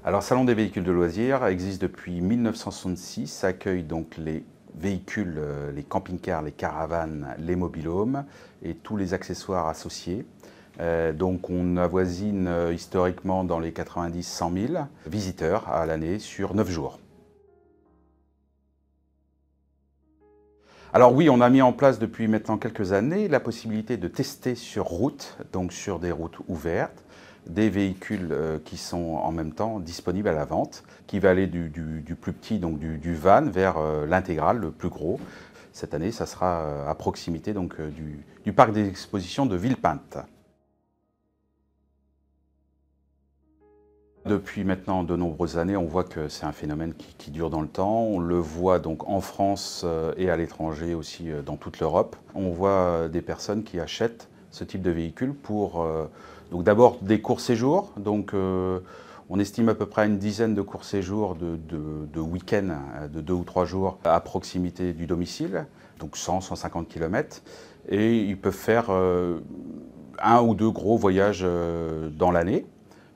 Alors, Salon des véhicules de loisirs existe depuis 1966, accueille donc les véhicules, les camping-cars, les caravanes, les mobil-homes et tous les accessoires associés. Donc on avoisine historiquement dans les 90-100 000 visiteurs à l'année sur 9 jours. Alors oui, on a mis en place depuis maintenant quelques années la possibilité de tester sur route, donc sur des routes ouvertes, des véhicules qui sont en même temps disponibles à la vente, qui va aller du plus petit, donc du van, vers l'intégral, le plus gros. Cette année, ça sera à proximité donc, du parc des expositions de Villepinte. Depuis maintenant de nombreuses années, on voit que c'est un phénomène qui dure dans le temps. On le voit donc en France et à l'étranger aussi dans toute l'Europe. On voit des personnes qui achètent ce type de véhicule pour donc d'abord des courts-séjours. Donc on estime à peu près une dizaine de courts-séjours de week-end de 2 ou 3 jours à proximité du domicile, donc 100-150 km. Et ils peuvent faire un ou deux gros voyages dans l'année,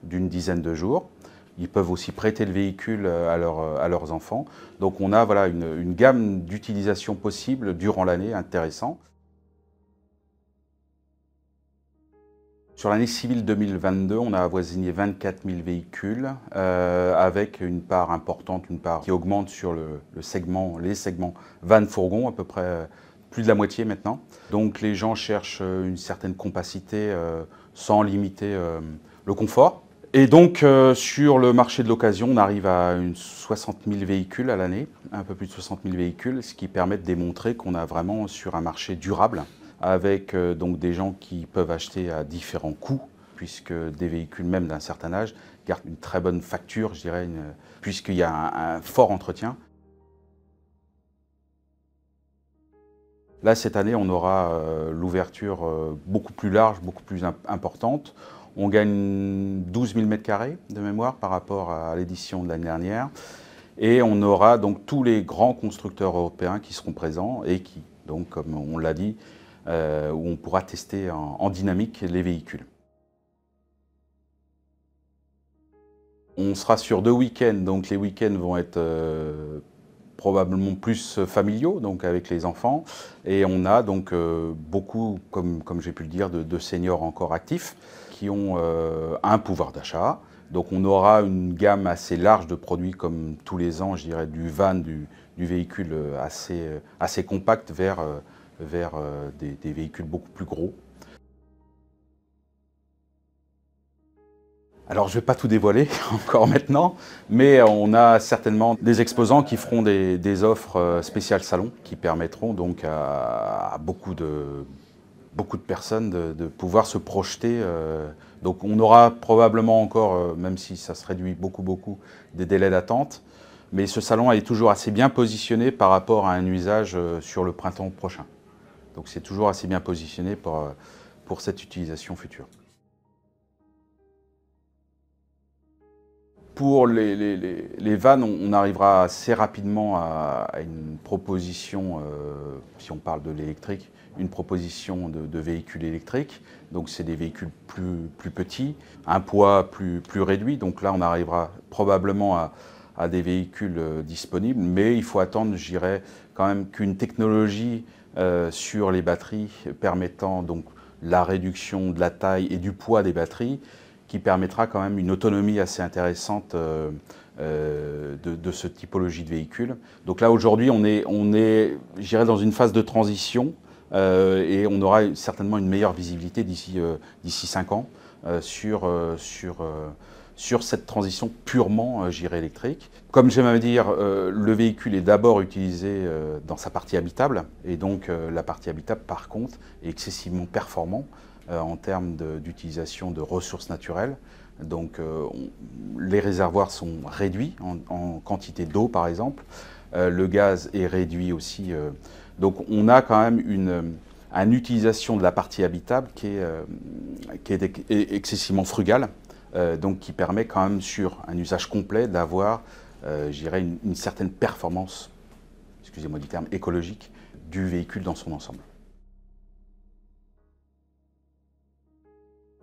d'une dizaine de jours. Ils peuvent aussi prêter le véhicule à leurs enfants. Donc on a voilà, une gamme d'utilisation possible durant l'année intéressant. Sur l'année civile 2022, on a avoisiné 24 000 véhicules avec une part importante, une part qui augmente sur les segments van-fourgon, à peu près plus de la moitié maintenant. Donc les gens cherchent une certaine compacité sans limiter le confort. Et donc, sur le marché de l'occasion, on arrive à 60 000 véhicules à l'année, un peu plus de 60 000 véhicules, ce qui permet de démontrer qu'on a vraiment sur un marché durable, avec donc des gens qui peuvent acheter à différents coûts, puisque des véhicules, même d'un certain âge, gardent une très bonne facture, je dirais, puisqu'il y a un fort entretien. Là, cette année, on aura l'ouverture beaucoup plus large, beaucoup plus importante. On gagne 12 000 m² de mémoire par rapport à l'édition de l'année dernière. Et on aura donc tous les grands constructeurs européens qui seront présents et qui, donc, comme on l'a dit, où on pourra tester en dynamique les véhicules. On sera sur 2 week-ends, donc les week-ends vont être probablement plus familiaux, donc avec les enfants. Et on a donc beaucoup, comme j'ai pu le dire, de seniors encore actifs qui ont un pouvoir d'achat. Donc on aura une gamme assez large de produits comme tous les ans, je dirais, du van, du véhicule assez compact vers des véhicules beaucoup plus gros. Alors, je ne vais pas tout dévoiler encore maintenant, mais on a certainement des exposants qui feront des offres spéciales salon qui permettront donc à beaucoup de personnes de pouvoir se projeter. Donc, on aura probablement encore, même si ça se réduit beaucoup, des délais d'attente, mais ce salon est toujours assez bien positionné par rapport à un usage sur le printemps prochain. Donc, c'est toujours assez bien positionné pour cette utilisation future. Pour les vannes, on arrivera assez rapidement à une proposition, si on parle de l'électrique, une proposition de véhicules électriques. Donc c'est des véhicules plus petits, un poids plus réduit. Donc là, on arrivera probablement à des véhicules disponibles, mais il faut attendre, je dirais, quand même qu'une technologie sur les batteries permettant donc la réduction de la taille et du poids des batteries, qui permettra quand même une autonomie assez intéressante de ce typologie de véhicule. Donc là, aujourd'hui, on est je dirais, dans une phase de transition et on aura certainement une meilleure visibilité d'ici 5 ans sur cette transition purement, je dirais, électrique. Comme j'aime à dire, le véhicule est d'abord utilisé dans sa partie habitable, et donc la partie habitable, par contre, est excessivement performant en termes d'utilisation de ressources naturelles. Donc les réservoirs sont réduits en quantité d'eau, par exemple. Le gaz est réduit aussi. Donc on a quand même une utilisation de la partie habitable qui est excessivement frugale, donc qui permet quand même sur un usage complet d'avoir, je dirais, une certaine performance, excusez-moi du terme, écologique du véhicule dans son ensemble.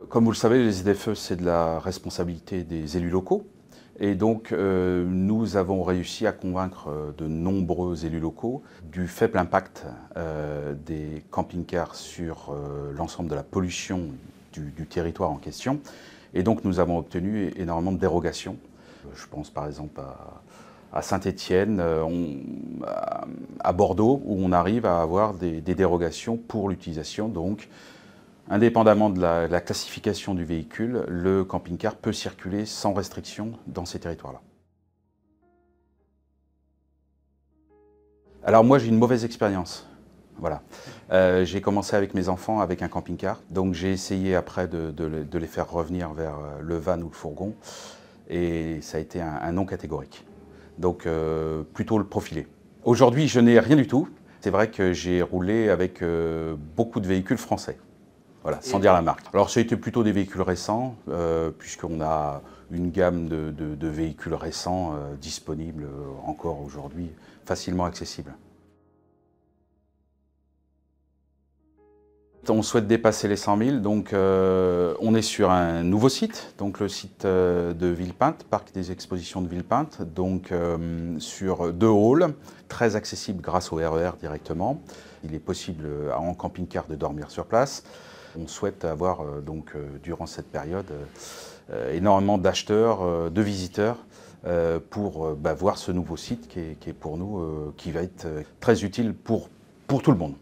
Comme vous le savez, les ZFE, c'est de la responsabilité des élus locaux. Et donc, nous avons réussi à convaincre de nombreux élus locaux du faible impact des camping-cars sur l'ensemble de la pollution du territoire en question. Et donc, nous avons obtenu énormément de dérogations. Je pense par exemple à Saint-Étienne, à Bordeaux, où on arrive à avoir des dérogations pour l'utilisation. Donc, indépendamment de la classification du véhicule, le camping-car peut circuler sans restriction dans ces territoires-là. Alors moi, j'ai une mauvaise expérience. Voilà. J'ai commencé avec mes enfants avec un camping-car, donc j'ai essayé après de les faire revenir vers le van ou le fourgon, et ça a été un non catégorique. Donc plutôt le profilé. Aujourd'hui, je n'ai rien du tout. C'est vrai que j'ai roulé avec beaucoup de véhicules français. Voilà, sans dire la marque. Alors ça a été plutôt des véhicules récents, puisqu'on a une gamme de véhicules récents disponibles encore aujourd'hui, facilement accessibles. On souhaite dépasser les 100 000, donc on est sur un nouveau site, donc le site de Villepinte, parc des expositions de Villepinte, donc sur 2 halls, très accessible grâce au RER directement. Il est possible en camping-car de dormir sur place. On souhaite avoir donc durant cette période énormément d'acheteurs, de visiteurs pour voir ce nouveau site qui est pour nous, qui va être très utile pour tout le monde.